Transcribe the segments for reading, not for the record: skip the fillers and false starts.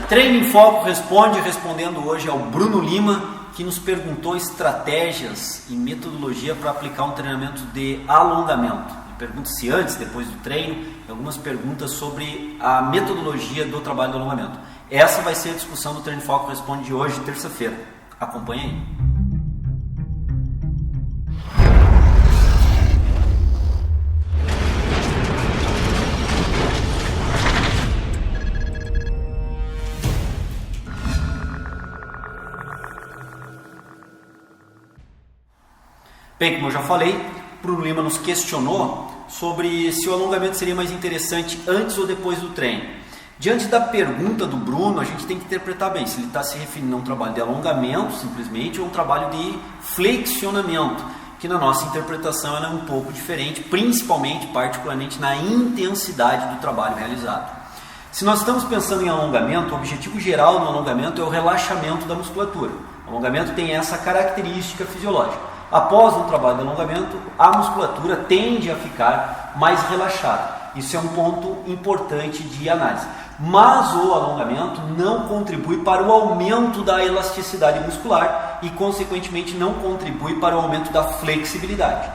Treino em Foco respondendo hoje ao Bruno Lima, que nos perguntou estratégias e metodologia para aplicar um treinamento de alongamento. Ele pergunta se antes, depois do treino, e algumas perguntas sobre a metodologia do trabalho do alongamento. Essa vai ser a discussão do Treino em Foco Responde de hoje, terça-feira. Acompanhe aí. Bem, como eu já falei, Bruno Lima nos questionou sobre se o alongamento seria mais interessante antes ou depois do treino. Diante da pergunta do Bruno, a gente tem que interpretar bem se ele está se referindo a um trabalho de alongamento, simplesmente, ou um trabalho de flexionamento, que na nossa interpretação ela é um pouco diferente, particularmente na intensidade do trabalho realizado. Se nós estamos pensando em alongamento, o objetivo geral no alongamento é o relaxamento da musculatura. O alongamento tem essa característica fisiológica. Após um trabalho de alongamento, a musculatura tende a ficar mais relaxada. Isso é um ponto importante de análise. Mas o alongamento não contribui para o aumento da elasticidade muscular e, consequentemente, não contribui para o aumento da flexibilidade.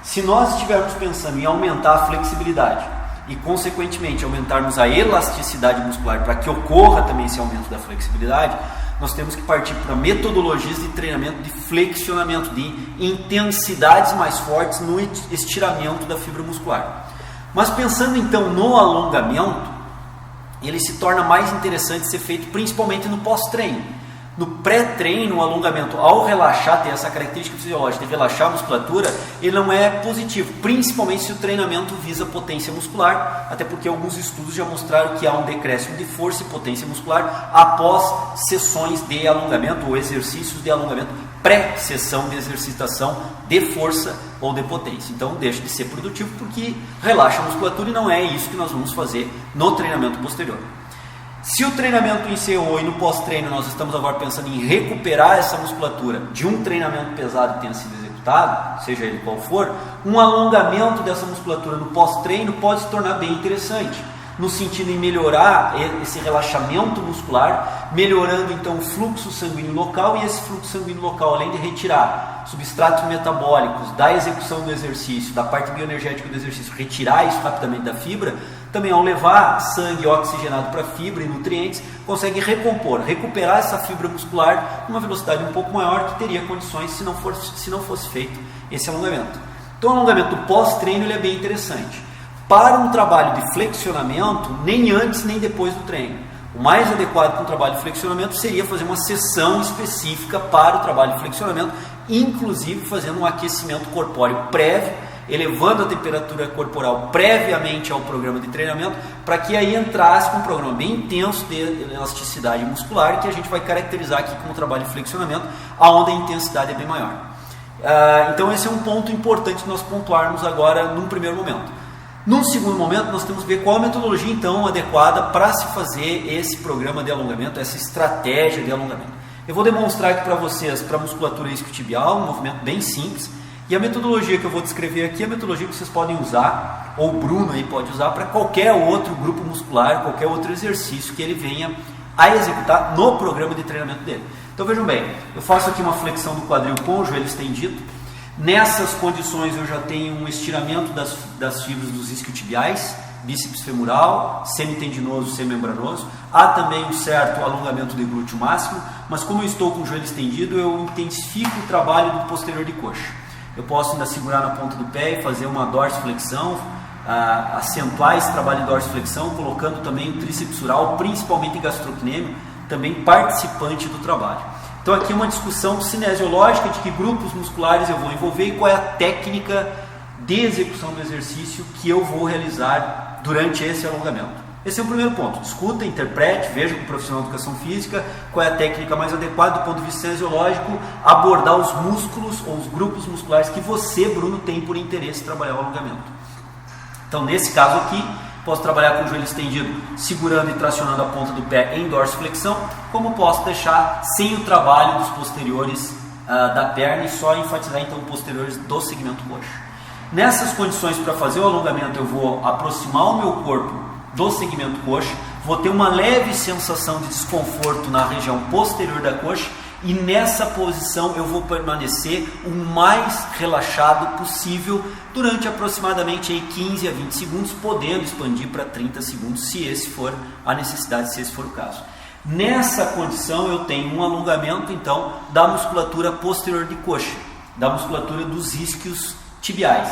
Se nós estivermos pensando em aumentar a flexibilidade e, consequentemente, aumentarmos a elasticidade muscular para que ocorra também esse aumento da flexibilidade, nós temos que partir para metodologias de treinamento de flexionamento, de intensidades mais fortes no estiramento da fibra muscular. Mas pensando então no alongamento, ele se torna mais interessante ser feito principalmente no pós-treino. No pré-treino, o alongamento, ao relaxar, tem essa característica fisiológica de relaxar a musculatura, ele não é positivo, principalmente se o treinamento visa potência muscular, até porque alguns estudos já mostraram que há um decréscimo de força e potência muscular após sessões de alongamento ou exercícios de alongamento, pré-sessão de exercitação de força ou de potência. Então deixa de ser produtivo porque relaxa a musculatura e não é isso que nós vamos fazer no treinamento posterior. Se o treinamento encerrou e no pós-treino nós estamos agora pensando em recuperar essa musculatura de um treinamento pesado que tenha sido executado, seja ele qual for, um alongamento dessa musculatura no pós-treino pode se tornar bem interessante, no sentido de melhorar esse relaxamento muscular, melhorando então o fluxo sanguíneo local, e esse fluxo sanguíneo local, além de retirar substratos metabólicos da execução do exercício, da parte bioenergética do exercício, retirar isso rapidamente da fibra, também ao levar sangue oxigenado para a fibra e nutrientes, consegue recuperar essa fibra muscular numa velocidade um pouco maior que teria condições se não fosse feito esse alongamento. Então o alongamento pós-treino ele é bem interessante. Para um trabalho de flexionamento, nem antes nem depois do treino. O mais adequado para um trabalho de flexionamento seria fazer uma sessão específica para o trabalho de flexionamento, inclusive fazendo um aquecimento corpóreo prévio, elevando a temperatura corporal previamente ao programa de treinamento, para que aí entrasse com um programa bem intenso de elasticidade muscular, que a gente vai caracterizar aqui como trabalho de flexionamento, onde a intensidade é bem maior. Então esse é um ponto importante nós pontuarmos agora num primeiro momento. Num segundo momento, nós temos que ver qual a metodologia então adequada para se fazer esse programa de alongamento, essa estratégia de alongamento. Eu vou demonstrar aqui para vocês, para a musculatura isquiotibial, um movimento bem simples, e a metodologia que eu vou descrever aqui é a metodologia que vocês podem usar, ou o Bruno aí pode usar, para qualquer outro grupo muscular, qualquer outro exercício que ele venha a executar no programa de treinamento dele. Então vejam bem, eu faço aqui uma flexão do quadril com o joelho estendido. Nessas condições eu já tenho um estiramento das fibras dos isquiotibiais, bíceps femoral, semitendinoso, semembranoso. Há também um certo alongamento de glúteo máximo, mas como eu estou com o joelho estendido, eu intensifico o trabalho do posterior de coxa. Eu posso ainda segurar na ponta do pé e fazer uma dorsiflexão, acentuar esse trabalho de dorsiflexão, colocando também o tríceps oral, principalmente gastrocnêmio, também participante do trabalho. Então aqui é uma discussão cinesiológica de que grupos musculares eu vou envolver e qual é a técnica de execução do exercício que eu vou realizar durante esse alongamento. Esse é o primeiro ponto. Discuta, interprete, veja com o profissional de educação física qual é a técnica mais adequada do ponto de vista cinesiológico, abordar os músculos ou os grupos musculares que você, Bruno, tem por interesse em trabalhar o alongamento. Então nesse caso aqui, posso trabalhar com o joelho estendido, segurando e tracionando a ponta do pé em dorsiflexão, como posso deixar sem o trabalho dos posteriores da perna e só enfatizar então os posteriores do segmento coxa. Nessas condições, para fazer o alongamento, eu vou aproximar o meu corpo do segmento coxa, vou ter uma leve sensação de desconforto na região posterior da coxa e nessa posição eu vou permanecer o mais relaxado possível durante aproximadamente 15 a 20 segundos, podendo expandir para 30 segundos se esse for a necessidade, se esse for o caso. Nessa condição eu tenho um alongamento então da musculatura posterior de coxa, da musculatura dos isquios tibiais.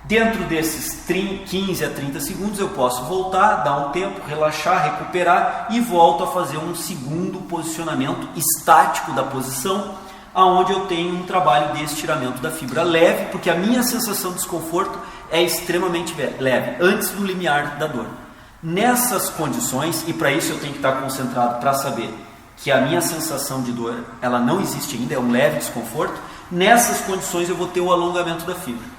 Dentro desses 15 a 30 segundos eu posso voltar, dar um tempo, relaxar, recuperar e volto a fazer um segundo posicionamento estático da posição, onde eu tenho um trabalho de estiramento da fibra leve, porque a minha sensação de desconforto é extremamente leve, antes do limiar da dor. Nessas condições, e para isso eu tenho que estar concentrado para saber que a minha sensação de dor ela não existe ainda, é um leve desconforto, nessas condições eu vou ter o alongamento da fibra.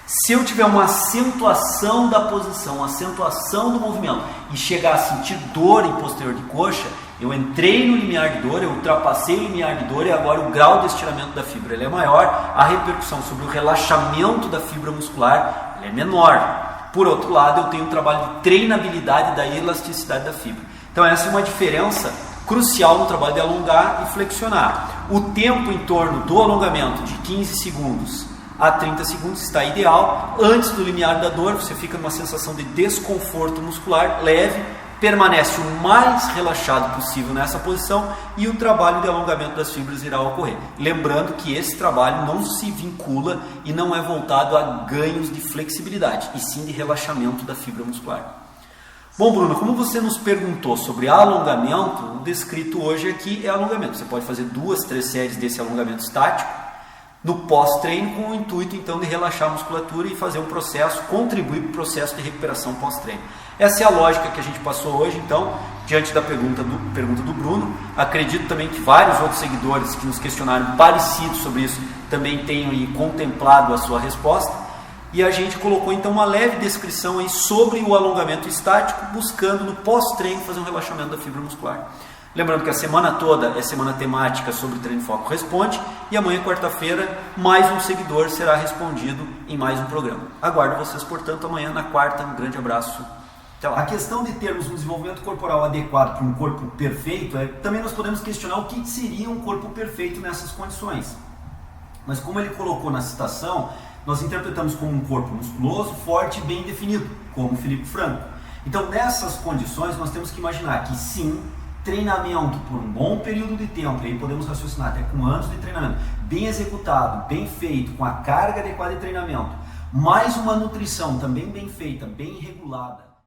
Se eu tiver uma acentuação da posição, uma acentuação do movimento e chegar a sentir dor em posterior de coxa, eu entrei no limiar de dor, eu ultrapassei o limiar de dor e agora o grau de estiramento da fibra ele é maior, a repercussão sobre o relaxamento da fibra muscular ele é menor. Por outro lado, eu tenho um trabalho de treinabilidade da elasticidade da fibra. Então essa é uma diferença crucial no trabalho de alongar e flexionar. O tempo em torno do alongamento de 15 segundos a 30 segundos está ideal. Antes do limiar da dor, você fica numa sensação de desconforto muscular leve, permanece o mais relaxado possível nessa posição e o trabalho de alongamento das fibras irá ocorrer. Lembrando que esse trabalho não se vincula e não é voltado a ganhos de flexibilidade, e sim de relaxamento da fibra muscular. Bom, Bruno, como você nos perguntou sobre alongamento, o descrito hoje aqui é alongamento. Você pode fazer 2, 3 séries desse alongamento estático no pós-treino com o intuito então de relaxar a musculatura e fazer um processo, contribuir para o processo de recuperação pós-treino. Essa é a lógica que a gente passou hoje, então, diante da pergunta do Bruno. Acredito também que vários outros seguidores que nos questionaram parecido sobre isso também tenham aí contemplado a sua resposta. E a gente colocou então uma leve descrição aí sobre o alongamento estático, buscando no pós-treino fazer um relaxamento da fibra muscular. Lembrando que a semana toda é semana temática sobre Treino Foco Responde e amanhã, quarta-feira, mais um seguidor será respondido em mais um programa. Aguardo vocês, portanto, amanhã na quarta. Um grande abraço. Até lá. A questão de termos um desenvolvimento corporal adequado para um corpo perfeito, também nós podemos questionar o que seria um corpo perfeito nessas condições. Mas como ele colocou na citação, nós interpretamos como um corpo musculoso, forte e bem definido, como Felipe Franco. Então, nessas condições, nós temos que imaginar que sim, treinamento por um bom período de tempo, e aí podemos raciocinar até com anos de treinamento, bem executado, bem feito, com a carga adequada de treinamento, mais uma nutrição também bem feita, bem regulada.